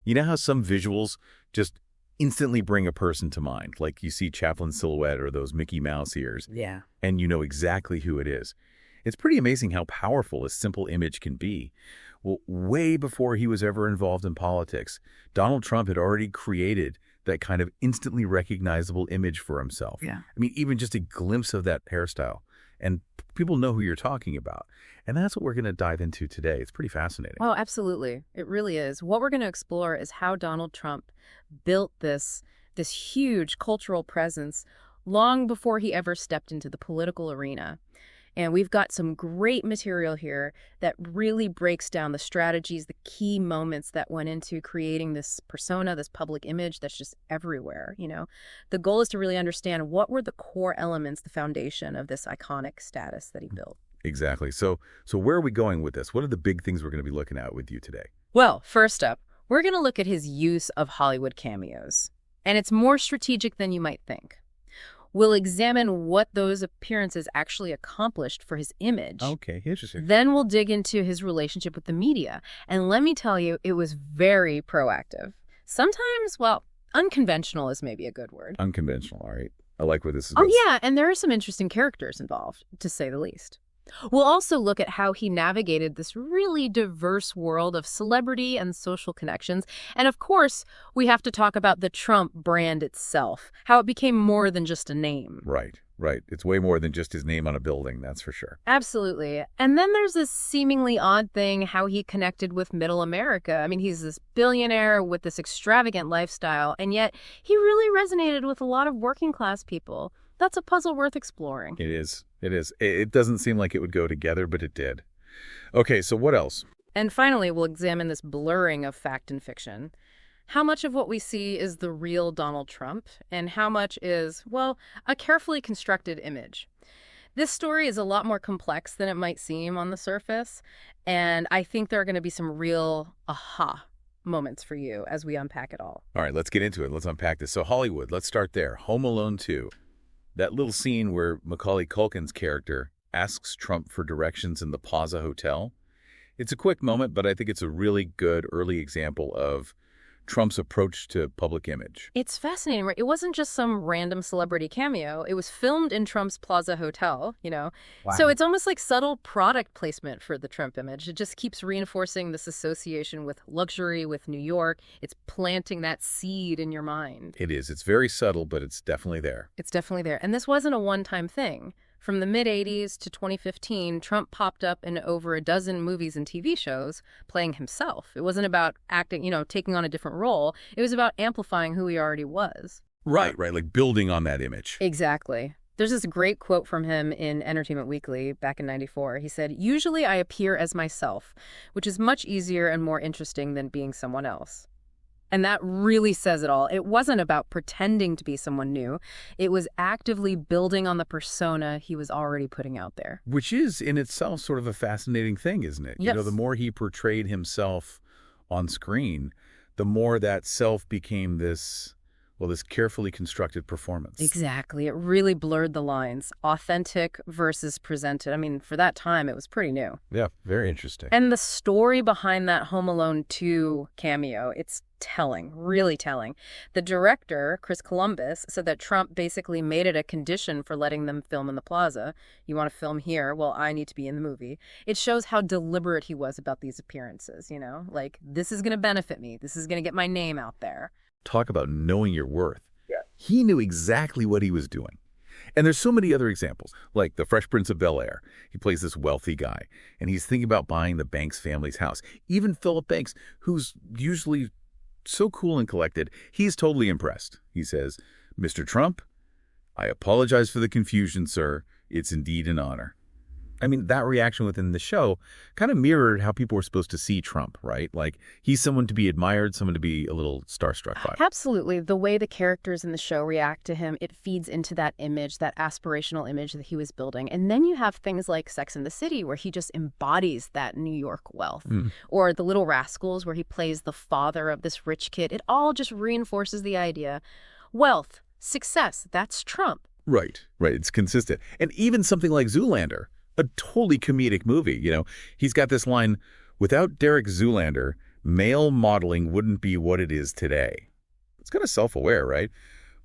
You know how some visuals just instantly bring a person to mind? Like you see Chaplin's silhouette or those Mickey Mouse ears, Yeah. and you know exactly who it is. It's pretty amazing how powerful a simple image can be. Well, way before he was ever involved in politics, Donald Trump had already created that kind of instantly recognizable image for himself. Yeah. I mean, even just a glimpse of that hairstyle, and people know who you're talking about. And that's what we're going to dive into today. It's pretty fascinating. Oh, absolutely. It really is. What we're going to explore is how Donald Trump built this huge cultural presence long before he ever stepped into the political arena. And we've got some great material here that really breaks down the strategies, the key moments that went into creating this persona, this public image that's just everywhere, you know. The goal is to really understand what were the core elements, the foundation of this iconic status that he built. Exactly. So where are we going with this? What are the big things we're going to be looking at with you today? Well, first up, we're going to look at his use of Hollywood cameos. And it's more strategic than you might think. We'll examine what those appearances actually accomplished for his image. Okay, interesting. Then we'll dig into his relationship with the media. And let me tell you, it was very proactive. Sometimes, well, unconventional is maybe a good word. Unconventional, all right. I like where this is Oh, going. yeah, and there are some interesting characters involved, to say the least. We'll also look at how he navigated this really diverse world of celebrity and social connections. And of course, we have to talk about the Trump brand itself, how it became more than just a name. Right. It's way more than just his name on a building, that's for sure. Absolutely. And then there's this seemingly odd thing, how he connected with middle America. I mean, he's this billionaire with this extravagant lifestyle, and yet he really resonated with a lot of working class people. That's a puzzle worth exploring. It is. It doesn't seem like it would go together, but it did. Okay, so what else? And finally, we'll examine this blurring of fact and fiction. How much of what we see is the real Donald Trump, and how much is, well, a carefully constructed image? This story is a lot more complex than it might seem on the surface, and I think there are going to be some real aha moments for you as we unpack it all. All right, let's get into it. Let's unpack this. So Hollywood, let's start there. Home Alone 2. That little scene where Macaulay Culkin's character asks Trump for directions in the Plaza Hotel. It's a quick moment, but I think it's a really good early example of Trump's approach to public image. It's fascinating, right? It wasn't just some random celebrity cameo. It was filmed in Trump's Plaza Hotel, you know? Wow. So it's almost like subtle product placement for the Trump image. It just keeps reinforcing this association with luxury, with New York. It's planting that seed in your mind. It is. It's very subtle, but it's definitely there. It's definitely there. And this wasn't a one-time thing. From the mid-'80s to 2015, Trump popped up in over a dozen movies and TV shows playing himself. It wasn't about acting, you know, taking on a different role. It was about amplifying who he already was. Right, like building on that image. Exactly. There's this great quote from him in Entertainment Weekly back in '94. He said, "Usually I appear as myself, which is much easier and more interesting than being someone else." And that really says it all. It wasn't about pretending to be someone new. It was actively building on the persona he was already putting out there. Which is in itself sort of a fascinating thing, isn't it? Yes. You know, the more he portrayed himself on screen, the more that self became this carefully constructed performance. Exactly. It really blurred the lines. Authentic versus presented. I mean, for that time, it was pretty new. Yeah, very interesting. And the story behind that Home Alone 2 cameo, it's telling, really telling. The director, Chris Columbus, said that Trump basically made it a condition for letting them film in the plaza. You want to film here? Well, I need to be in the movie. It shows how deliberate he was about these appearances, you know? Like, this is going to benefit me. This is going to get my name out there. Talk about knowing your worth. Yeah. He knew exactly what he was doing. And there's so many other examples, like the Fresh Prince of Bel-Air. He plays this wealthy guy, and he's thinking about buying the Banks family's house. Even Philip Banks, who's usually so cool and collected, he's totally impressed. He says, "Mr. Trump, I apologize for the confusion, sir. It's indeed an honor." I mean, that reaction within the show kind of mirrored how people were supposed to see Trump, right? Like, he's someone to be admired, someone to be a little starstruck by. Absolutely. The way the characters in the show react to him, it feeds into that image, that aspirational image that he was building. And then you have things like Sex and the City, where he just embodies that New York wealth. Or The Little Rascals, where he plays the father of this rich kid. It all just reinforces the idea. Wealth, success, that's Trump. Right. It's consistent. And even something like Zoolander, a totally comedic movie, you know, he's got this line, "Without Derek Zoolander, male modeling wouldn't be what it is today. It's kind of self-aware, right?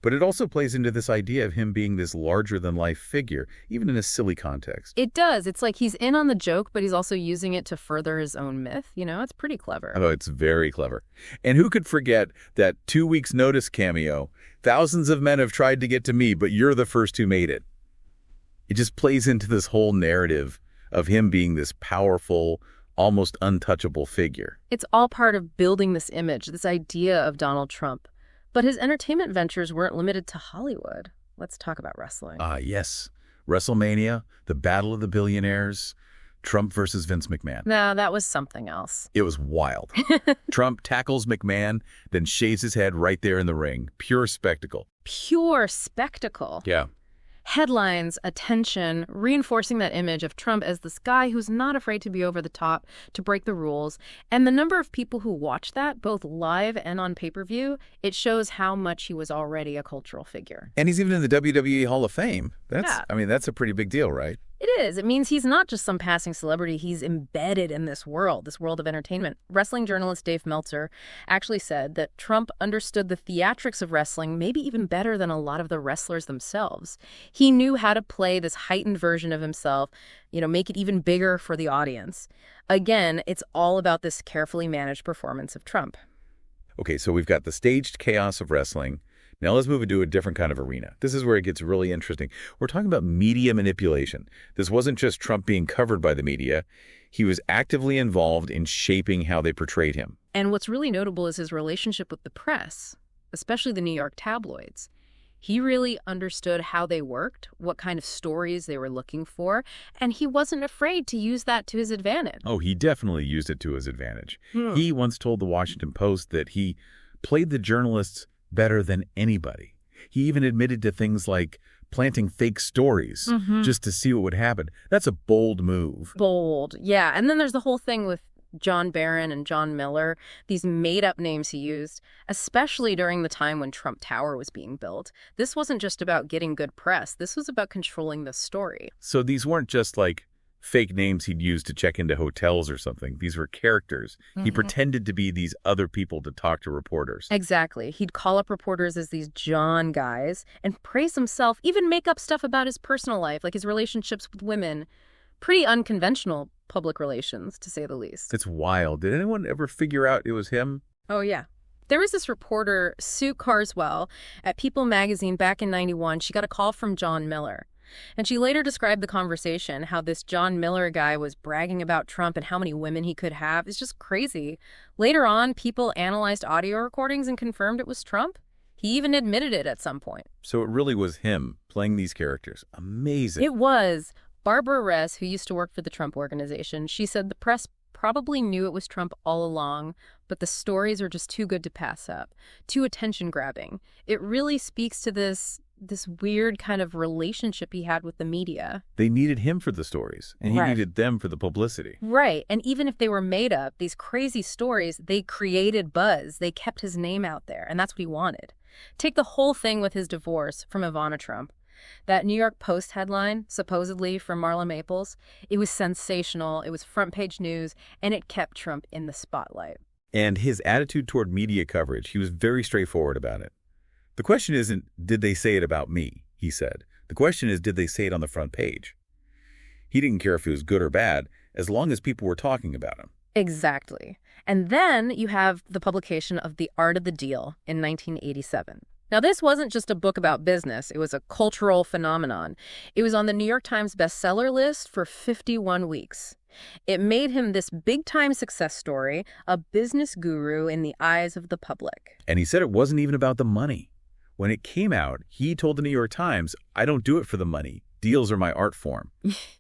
But it also plays into this idea of him being this larger-than-life figure, even in a silly context. It does. It's like he's in on the joke, but he's also using it to further his own myth. It's pretty clever. Oh, it's very clever. And who could forget that 2 weeks' notice cameo? Thousands of men have tried to get to me, but you're the first who made it. It just plays into this whole narrative of him being this powerful, almost untouchable figure. It's all part of building this image, this idea of Donald Trump. But his entertainment ventures weren't limited to Hollywood. Let's talk about wrestling. Yes. WrestleMania, the Battle of the Billionaires, Trump versus Vince McMahon. No, that was something else. It was wild. Trump tackles McMahon, then shaves his head right there in the ring. Pure spectacle. Pure spectacle. Yeah. Headlines, attention, reinforcing that image of Trump as this guy who's not afraid to be over the top, to break the rules. And the number of people who watch that, both live and on pay-per-view, it shows how much he was already a cultural figure. And he's even in the WWE Hall of Fame. Yeah. That's a pretty big deal, right? It is. It means he's not just some passing celebrity. He's embedded in this world of entertainment. Wrestling journalist Dave Meltzer actually said that Trump understood the theatrics of wrestling maybe even better than a lot of the wrestlers themselves. He knew how to play this heightened version of himself, make it even bigger for the audience. Again, it's all about this carefully managed performance of Trump. Okay, so we've got the staged chaos of wrestling. Now let's move into a different kind of arena. This is where it gets really interesting. We're talking about media manipulation. This wasn't just Trump being covered by the media. He was actively involved in shaping how they portrayed him. And what's really notable is his relationship with the press, especially the New York tabloids. He really understood how they worked, what kind of stories they were looking for, and he wasn't afraid to use that to his advantage. Oh, he definitely used it to his advantage. He once told the Washington Post that he played the journalists better than anybody. He even admitted to things like planting fake stories just to see what would happen. That's a bold move. Bold, yeah. And then there's the whole thing with John Barron and John Miller, these made-up names he used, especially during the time when Trump Tower was being built. This wasn't just about getting good press. This was about controlling the story. So these weren't just like fake names he'd use to check into hotels or something. These were characters. He pretended to be these other people to talk to reporters. Exactly. He'd call up reporters as these John guys and praise himself, even make up stuff about his personal life, like his relationships with women. Pretty unconventional public relations, to say the least. It's wild. Did anyone ever figure out it was him? Oh, yeah. There was this reporter, Sue Carswell, at People magazine back in '91. She got a call from John Miller. And she later described the conversation, how this John Miller guy was bragging about Trump and how many women he could have. It's just crazy. Later on, People analyzed audio recordings and confirmed it was Trump. He even admitted it at some point. So it really was him playing these characters. Amazing. It was. Barbara Ress, who used to work for the Trump Organization, she said the press probably knew it was Trump all along, but the stories are just too good to pass up, too attention-grabbing. It really speaks to this weird kind of relationship he had with the media. They needed him for the stories, and he needed them for the publicity. Right, and even if they were made up, these crazy stories, they created buzz. They kept his name out there, and that's what he wanted. Take the whole thing with his divorce from Ivana Trump. That New York Post headline, supposedly from Marla Maples, it was sensational, it was front-page news, and it kept Trump in the spotlight. And his attitude toward media coverage, he was very straightforward about it. The question isn't, did they say it about me, he said. The question is, did they say it on the front page? He didn't care if it was good or bad, as long as people were talking about him. Exactly. And then you have the publication of The Art of the Deal in 1987. Now, this wasn't just a book about business. It was a cultural phenomenon. It was on the New York Times bestseller list for 51 weeks. It made him this big-time success story, a business guru in the eyes of the public. And he said it wasn't even about the money. When it came out, he told the New York Times, I don't do it for the money. Deals are my art form.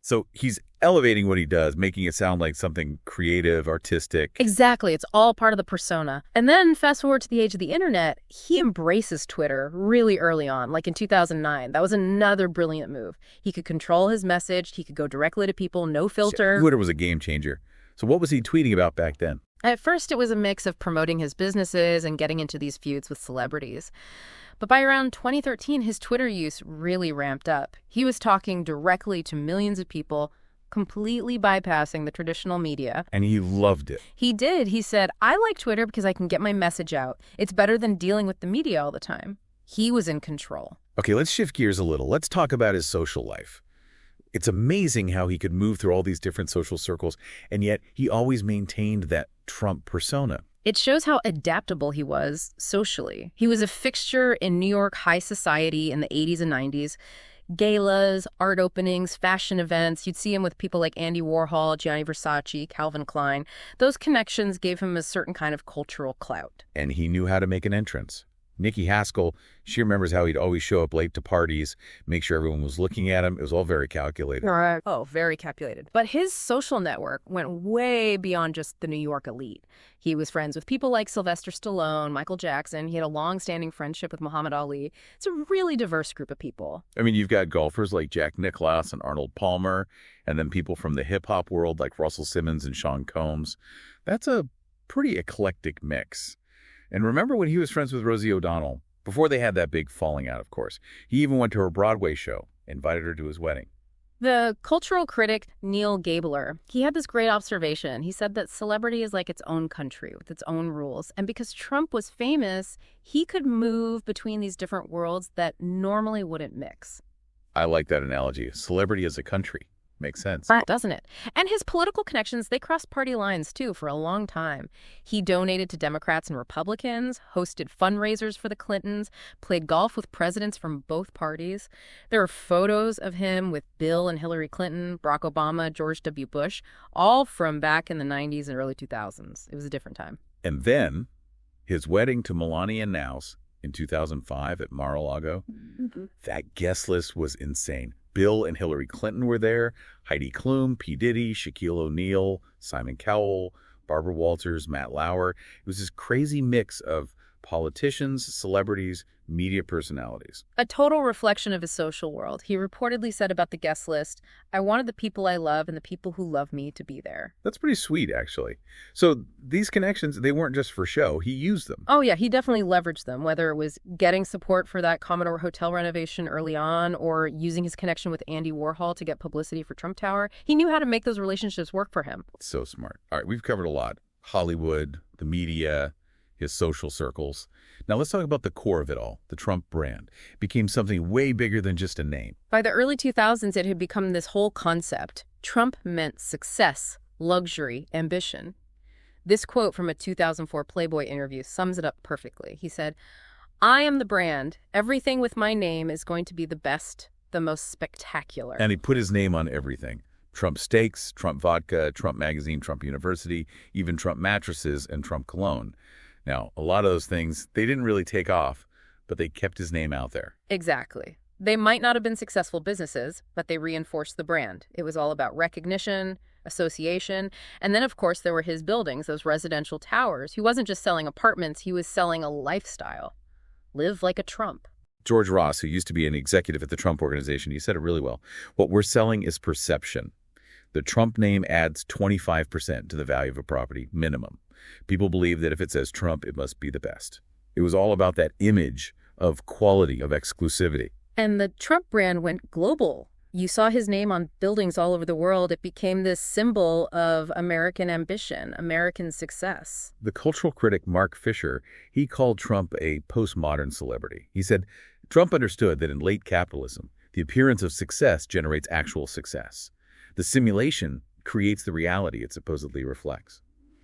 So he's elevating what he does, making it sound like something creative, artistic. Exactly. It's all part of the persona. And then fast forward to the age of the internet, he embraces Twitter really early on, like in 2009. That was another brilliant move. He could control his message. He could go directly to people, no filter. Twitter was a game changer. So what was he tweeting about back then? At first, it was a mix of promoting his businesses and getting into these feuds with celebrities. But by around 2013, his Twitter use really ramped up. He was talking directly to millions of people, completely bypassing the traditional media. And he loved it. He did. He said, I like Twitter because I can get my message out. It's better than dealing with the media all the time. He was in control. Okay, let's shift gears a little. Let's talk about his social life. It's amazing how he could move through all these different social circles, and yet he always maintained that Trump persona. It shows how adaptable he was socially. He was a fixture in New York high society in the 80s and 90s. Galas, art openings, fashion events. You'd see him with people like Andy Warhol, Gianni Versace, Calvin Klein. Those connections gave him a certain kind of cultural clout. And he knew how to make an entrance. Nikki Haskell, she remembers how he'd always show up late to parties, make sure everyone was looking at him. It was all very calculated. Right. Oh, very calculated. But his social network went way beyond just the New York elite. He was friends with people like Sylvester Stallone, Michael Jackson. He had a long-standing friendship with Muhammad Ali. It's a really diverse group of people. I mean, you've got golfers like Jack Nicklaus and Arnold Palmer, and then people from the hip-hop world like Russell Simmons and Sean Combs. That's a pretty eclectic mix. And remember when he was friends with Rosie O'Donnell? Before they had that big falling out, of course. He even went to her Broadway show, invited her to his wedding. The cultural critic Neil Gabler, he had this great observation. He said that celebrity is like its own country with its own rules. And because Trump was famous, he could move between these different worlds that normally wouldn't mix. I like that analogy. Celebrity as a country. Makes sense. Doesn't it? And his political connections, they crossed party lines, too, for a long time. He donated to Democrats and Republicans, hosted fundraisers for the Clintons, played golf with presidents from both parties. There are photos of him with Bill and Hillary Clinton, Barack Obama, George W. Bush, all from back in the 90s and early 2000s. It was a different time. And then his wedding to Melania Knauss in 2005 at Mar-a-Lago, that guest list was insane. Bill and Hillary Clinton were there, Heidi Klum, P. Diddy, Shaquille O'Neal, Simon Cowell, Barbara Walters, Matt Lauer. It was this crazy mix of politicians, celebrities, media personalities. A total reflection of his social world. He reportedly said about the guest list, I wanted the people I love and the people who love me to be there. That's pretty sweet, actually. So these connections, they weren't just for show. He used them. Oh, yeah, he definitely leveraged them, whether it was getting support for that Commodore Hotel renovation early on or using his connection with Andy Warhol to get publicity for Trump Tower. He knew how to make those relationships work for him. So smart. All right, we've covered a lot. Hollywood, the media, his social circles. Now let's talk about the core of it all. The Trump brand became something way bigger than just a name. By the early 2000s, it had become this whole concept. Trump meant success, luxury, ambition. This quote from a 2004 Playboy interview sums it up perfectly. He said, I am the brand. Everything with my name is going to be the best, the most spectacular. And he put his name on everything. Trump steaks, Trump vodka, Trump magazine, Trump University, even Trump mattresses and Trump cologne. Now, a lot of those things, they didn't really take off, but they kept his name out there. Exactly. They might not have been successful businesses, but they reinforced the brand. It was all about recognition, association, and then, of course, there were his buildings, those residential towers. He wasn't just selling apartments, he was selling a lifestyle. Live like a Trump. George Ross, who used to be an executive at the Trump Organization, he said it really well. What we're selling is perception. The Trump name adds 25% to the value of a property, minimum. People believe that if it says Trump, it must be the best. It was all about that image of quality, of exclusivity. And the Trump brand went global. You saw his name on buildings all over the world. It became this symbol of American ambition, American success. The cultural critic Mark Fisher, he called Trump a postmodern celebrity. He said, Trump understood that in late capitalism, the appearance of success generates actual success. The simulation creates the reality it supposedly reflects.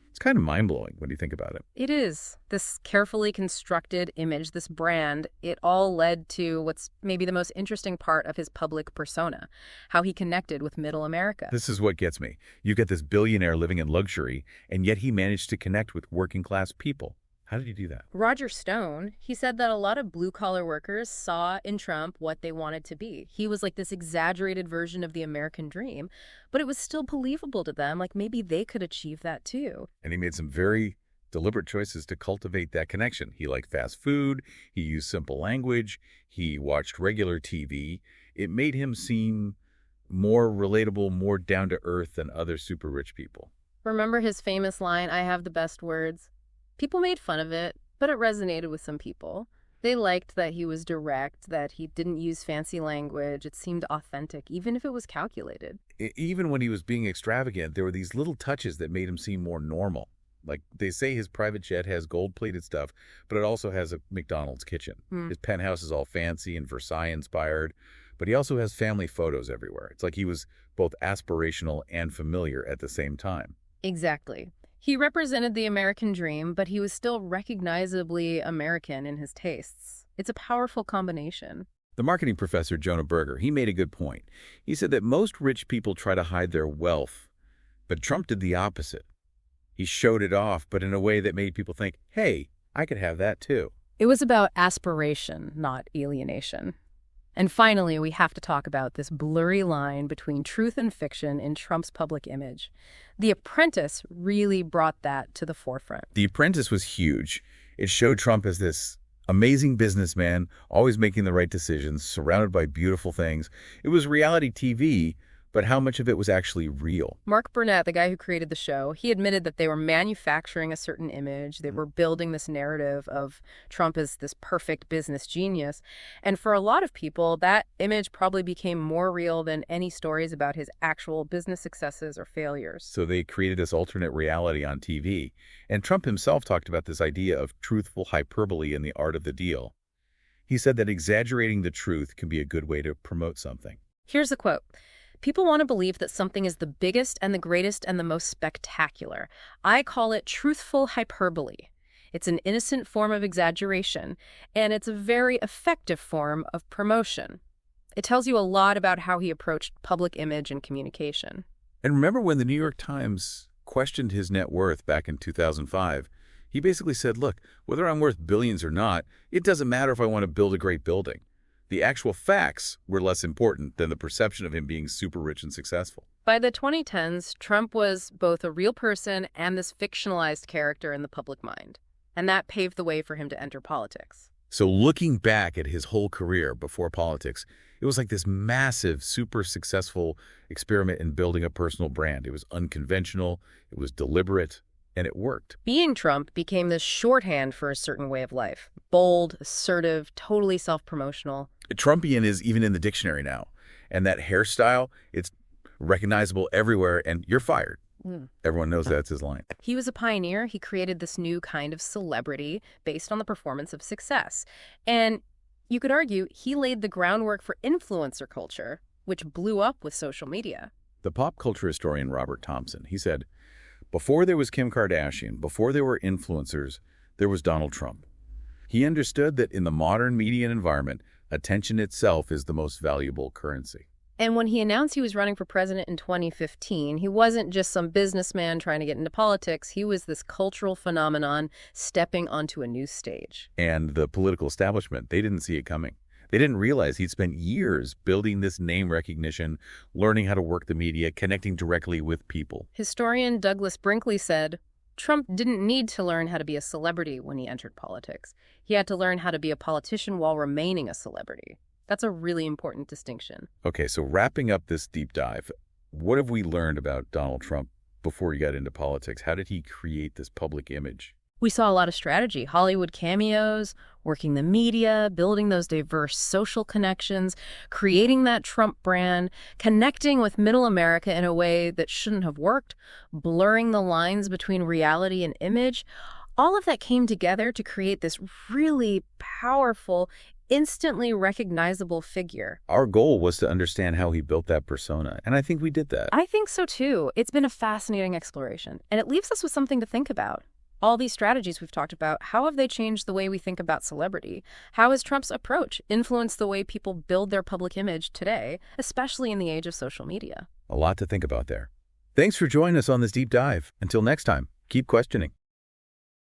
It's kind of mind-blowing when you think about it. It is. This carefully constructed image, this brand, it all led to what's maybe the most interesting part of his public persona, how he connected with middle America. This is what gets me. You get this billionaire living in luxury, and yet he managed to connect with working-class people. How did he do that? Roger Stone, he said that a lot of blue-collar workers saw in Trump what they wanted to be. He was like this exaggerated version of the American dream, but it was still believable to them, like maybe they could achieve that too. And he made some very deliberate choices to cultivate that connection. He liked fast food, he used simple language, he watched regular TV. It made him seem more relatable, more down-to-earth than other super rich people. Remember his famous line, I have the best words? People made fun of it, but it resonated with some people. They liked that he was direct, that he didn't use fancy language. It seemed authentic, even if it was calculated. Even when he was being extravagant, there were these little touches that made him seem more normal. Like, they say his private jet has gold-plated stuff, but it also has a McDonald's kitchen. His penthouse is all fancy and Versailles-inspired, but he also has family photos everywhere. It's like he was both aspirational and familiar at the same time. Exactly. He represented the American dream, but he was still recognizably American in his tastes. It's a powerful combination. The marketing professor, Jonah Berger, he made a good point. He said that most rich people try to hide their wealth, but Trump did the opposite. He showed it off, but in a way that made people think, hey, I could have that too. It was about aspiration, not alienation. And finally, we have to talk about this blurry line between truth and fiction in Trump's public image. The Apprentice really brought that to the forefront. The Apprentice was huge. It showed Trump as this amazing businessman, always making the right decisions, surrounded by beautiful things. It was reality TV, but how much of it was actually real? Mark Burnett, the guy who created the show, he admitted that they were manufacturing a certain image. They were building this narrative of Trump as this perfect business genius. And for a lot of people, that image probably became more real than any stories about his actual business successes or failures. So they created this alternate reality on TV. And Trump himself talked about this idea of truthful hyperbole in the art of the deal. He said that exaggerating the truth can be a good way to promote something. Here's a quote. People want to believe that something is the biggest and the greatest and the most spectacular. I call it truthful hyperbole. It's an innocent form of exaggeration, and it's a very effective form of promotion. It tells you a lot about how he approached public image and communication. And remember when the New York Times questioned his net worth back in 2005? He basically said, look, whether I'm worth billions or not, it doesn't matter if I want to build a great building. The actual facts were less important than the perception of him being super rich and successful. By the 2010s, Trump was both a real person and this fictionalized character in the public mind. And that paved the way for him to enter politics. So looking back at his whole career before politics, it was like this massive, super successful experiment in building a personal brand. It was unconventional, it was deliberate, and it worked. Being Trump became this shorthand for a certain way of life. Bold, assertive, totally self-promotional. Trumpian is even in the dictionary now. And that hairstyle, it's recognizable everywhere, and you're fired. Everyone knows that's his line. He was a pioneer. He created this new kind of celebrity based on the performance of success. And you could argue he laid the groundwork for influencer culture, which blew up with social media. The pop culture historian Robert Thompson, he said, before there was Kim Kardashian, before there were influencers, there was Donald Trump. He understood that in the modern media environment, attention itself is the most valuable currency. And when he announced he was running for president in 2015, he wasn't just some businessman trying to get into politics. He was this cultural phenomenon stepping onto a new stage. And the political establishment, they didn't see it coming. They didn't realize he'd spent years building this name recognition, learning how to work the media, connecting directly with people. Historian Douglas Brinkley said, Trump didn't need to learn how to be a celebrity when he entered politics. He had to learn how to be a politician while remaining a celebrity. That's a really important distinction. Okay, so wrapping up this deep dive, what have we learned about Donald Trump before he got into politics? How did he create this public image? We saw a lot of strategy, Hollywood cameos, working the media, building those diverse social connections, creating that Trump brand, connecting with middle America in a way that shouldn't have worked, blurring the lines between reality and image. All of that came together to create this really powerful, instantly recognizable figure. Our goal was to understand how he built that persona, and I think we did that. I think so too. It's been a fascinating exploration, and it leaves us with something to think about. All these strategies we've talked about, how have they changed the way we think about celebrity? How has Trump's approach influenced the way people build their public image today, especially in the age of social media? A lot to think about there. Thanks for joining us on this deep dive. Until next time, keep questioning.